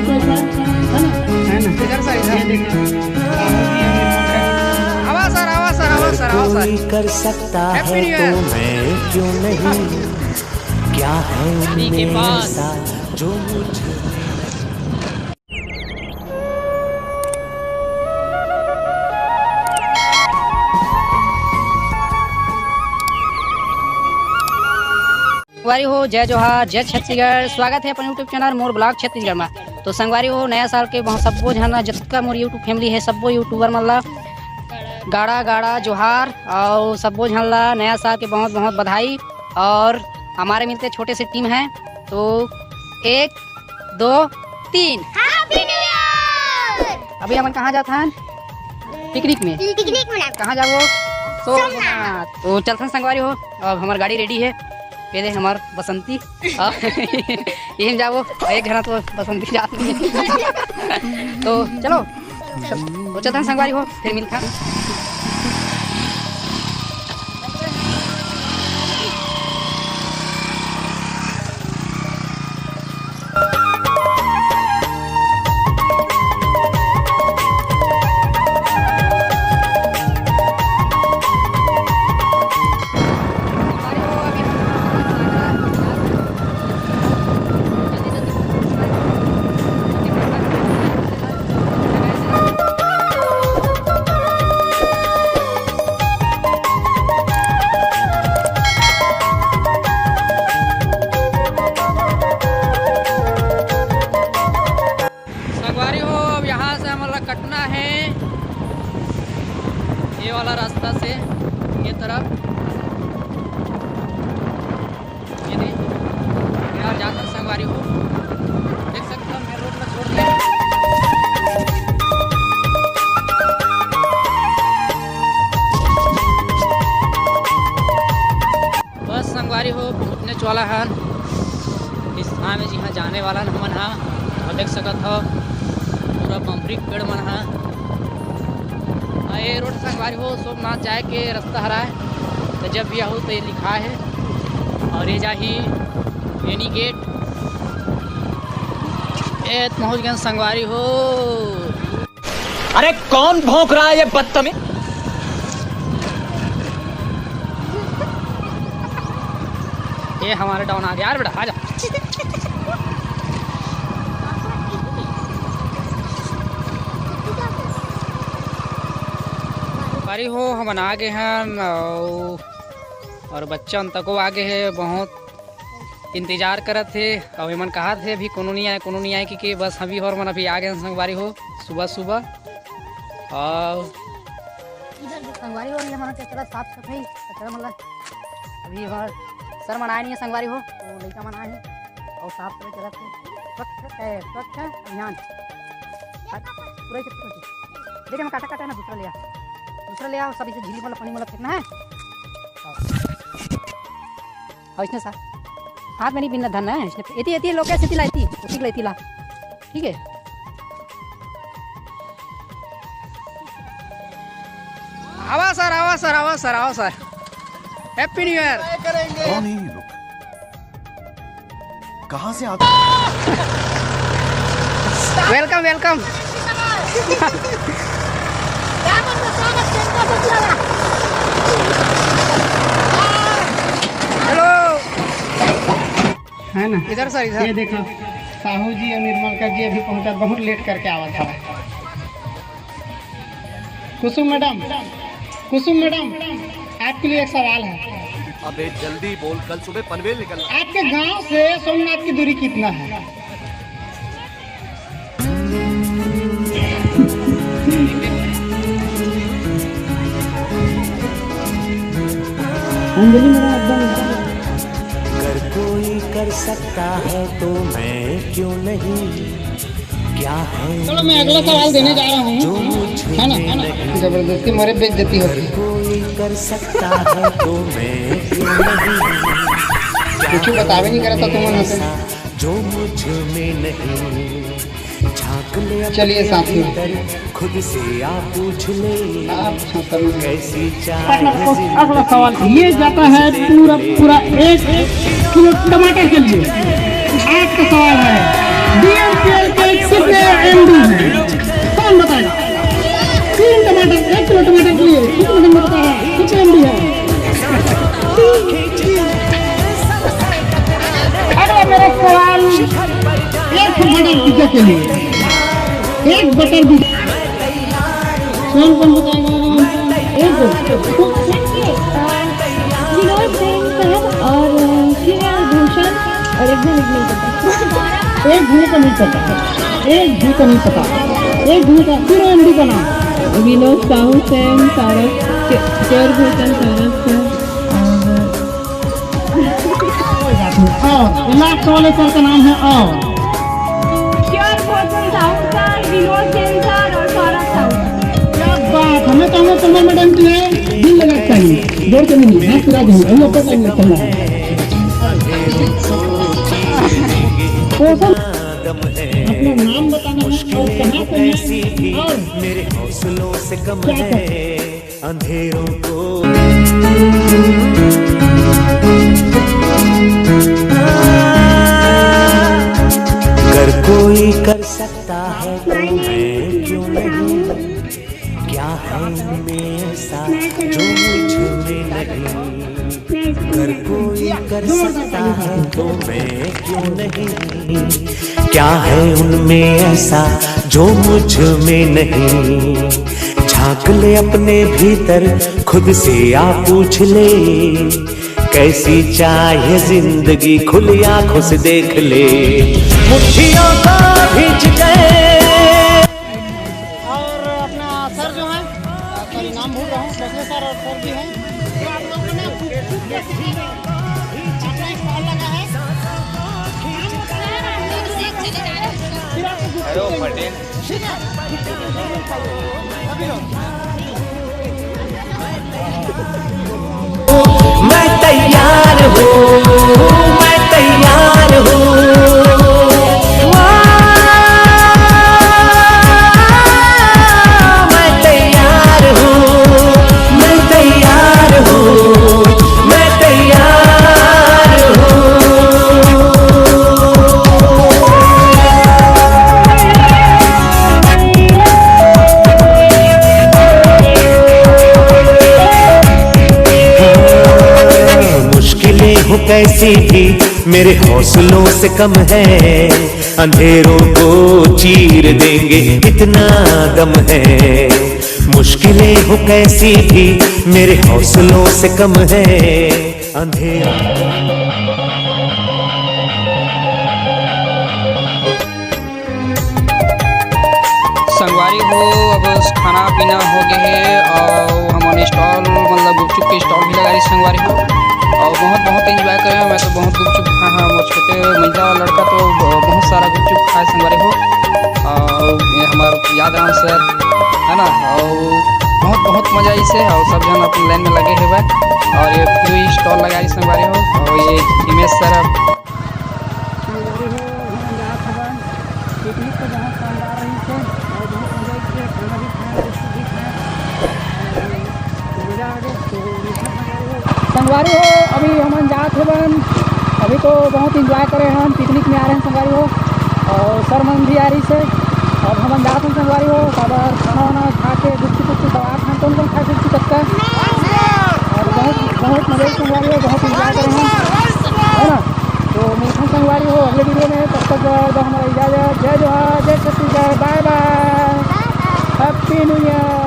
इधर सर कोई कर सकता है तो मैं क्यों नहीं, क्या है मेरे साथ जो मुझे। संगवारी हो जय जोहार जय छत्तीसगढ़। स्वागत है अपन यूट्यूब चैनल मोर ब्लॉग छत्तीसगढ़ में। तो संगवारी हो नया साल के सबो झन जितना मोर यूट्यूब फैमिली है सबो यूट्यूबर मन ला गाड़ा गाड़ा जोहार और सबो झन ला नया साल के बहुत बहुत बधाई। और हमारे मिलते छोटे से टीम है तो 1 2 3 अभी हम कहाँ जाते हैं? पिकनिक में। कहाँ जाओ? सोमनाथ। तो चलते हैं संगवारी हो। अब हमारी गाड़ी रेडी है। पहले हमार बसंती यही जाओ एक घना तो बसंती जाती है तो चलो तो चलते हैं संगवारी हो फिर मिलता है। कटना है ये वाला रास्ता से ये तरफ ये यार जाकर संगवारी हो देख सकते हो मेरे रोड में छोड़ दिया। बस संगवारी हो पहुँचने वाला है इस थाना में जहाँ जाने वाला हमन हा और देख सकत हो पूरा बम्बरी पेड़ मन है। ये रोड संगवारी हो सोमनाथ जाए के रास्ता हरा है तो जब भी हो तो ये लिखा है और ये जाही एनी गेट ए पहुँच गए संगवारी हो। अरे कौन भौंक रहा है ये बदतमीज? ये हमारे डाउन आ गया यार बेटा आजा। अरे हो हम आगे हैं और बच्चन तको आगे है बहुत इंतजार करत थे और मन कहा थे अभी कोनो नहीं आए कि बस अभी और मन अभी आ गए संगवारी हो सुबह सुबह। और इधर संगवारी हो रही है चला साफ सफाई कचरा मतलब अभी हमार सर मनाए नहीं है संगवारी हो तो लड़का मनाए है और साफ सफाई चला थे स्वच्छ अभियान पूरा देखिए मैं काटा काटा ना दूसरा ले आओ सब इसे झीली वाला पानी वाला फेंकना है और इसने साथ हाथ में नहीं बिना धन है इसने एती लोग कैसे लाती उसी लाती ला ठीक है। आवा सर हैप्पी न्यू ईयर। कौन है ये लोग? कहाँ से आते? वेलकम हेलो है ना इधर सर इधर ये देखो साहू जी और निर्मलकर जी अभी पहुंचा बहुत लेट करके आवा था। कुसुम मैडम आपके लिए एक सवाल है। अबे जल्दी बोल, कल सुबह पनवेल निकलना। आपके गांव से सोमनाथ की दूरी कितना है? अगर कोई कर सकता है तो मैं क्यों नहीं, क्या है। चलो मैं अगला सवाल देने जा रहा हूँ है ना जबरदस्ती मेरे बेइज्जती होगी। कोई कर सकता है तो मैं क्यों नहीं, कुछ बतावे नहीं करा था तुम जो मुझ में नहीं। झांक ले चलिए साथियों खुद से आप पूछ ले कैसी अगला सवाल ये जाता है पूरा 1 किलो टमाटर के लिए। आपका सवाल है DMPL के कितने MB हैं? कौन बताएगा? 3 टमाटर 1 किलो टमाटर के लिए कितने दिन लगता है? कितने MB है? अगला मेरा सवाल, एक बटर पिज्जा के लिए, एक बटर पिज्जा कौन बताएगा? एक विनोद सिंह साहब और श्रीराम भूषण और एक भूमि नहीं पता, एक भूमि का नहीं पता, एक भी का नहीं पता, एक भूमि का फिर MD का नाम विनोद साहू सेन सारस चेयर भूषण सारस और लास्ट वाले सर का नाम है और chair Bhushan Sahu sir, Vinod Sen sir और सौरभ साहू। क्या बात, हमें तो हमें कमर में डंटी है, दिल लगा चाहिए, जोर के नहीं हाथ पूरा चाहिए, हम लोग को नहीं करना है। अपना नाम बताना है और कहाँ पे है और मेरे हौसलों से कम है अंधेरों को। अगर कोई कर सकता है तो मैं क्यों नहीं? क्या है इनमें ऐसा जो मुझ में नहीं? अगर कोई कर सकता है तो मैं क्यों नहीं? क्या है उनमें ऐसा जो मुझ में नहीं? झांक ले अपने भीतर खुद से आ पूछ ले, कैसी चाहे जिंदगी खुली आंखों से देख ले। मुट्ठियों का भींच गए। और अपना सर जो है, सॉरी नाम भूल रहा हूँ, दूसरे सर और सर भी हैं, तो आप लोगों ने अपना एक कॉल लगा है। हेलो पटेल, मैं तैयार हूँ, मैं तैयार हूँ, मैं तैयार हूँ, मैं तैयार हूँ, मैं तैयार हूँ। हो कैसी भी मेरे हौसलों से कम है, अंधेरों को चीर देंगे इतना दम है। मुश्किलें हो कैसी भी मेरे हौसलों से कम है, अंधेरा। संगवारी हो, अब खाना पीना हो गया है और हमारे स्टॉल मतलब गुपचुप के स्टॉल भी लगा रही संगवारी हो और बहुत एंजॉय करे। मैं तो बहुत गुपचुप खाया हाँ, वो छोटे महिला लड़का तो बहुत सारा गुपचुप खाए संगवारी हो और हमारे याद राम सर है ना, और बहुत मजा इसे और सब जन अपनी लाइन में लगे हुए और ये फ्री स्टॉल लगा रही संगवारी हो और ये हिमेश सर पिकनिक को बहुत शानदार रही थे और बहुत मजा किया, खाना भी खाया, भी खाया, मजा आ गया। संगवारी हो अभी हम जात हो बन, अभी तो बहुत इंजॉय करे हम, पिकनिक में आ रहे हैं संगवारी हो और सर मन भी आ रही से अब हम जात हैं संगवारी हो। खबर खाना वाना खा के गुपचुप दवा खान कौन कौन खाए गुपचुप तक और बहुत मजे संगवारी हो, बहुत इंजॉय करे हैं है ना। तो मिलते संगवारी हो अगले वीडियो में, तब तक हमारा इजाज़त। जय जोहार, जय Chhattisgarh, bye bye, happy new year.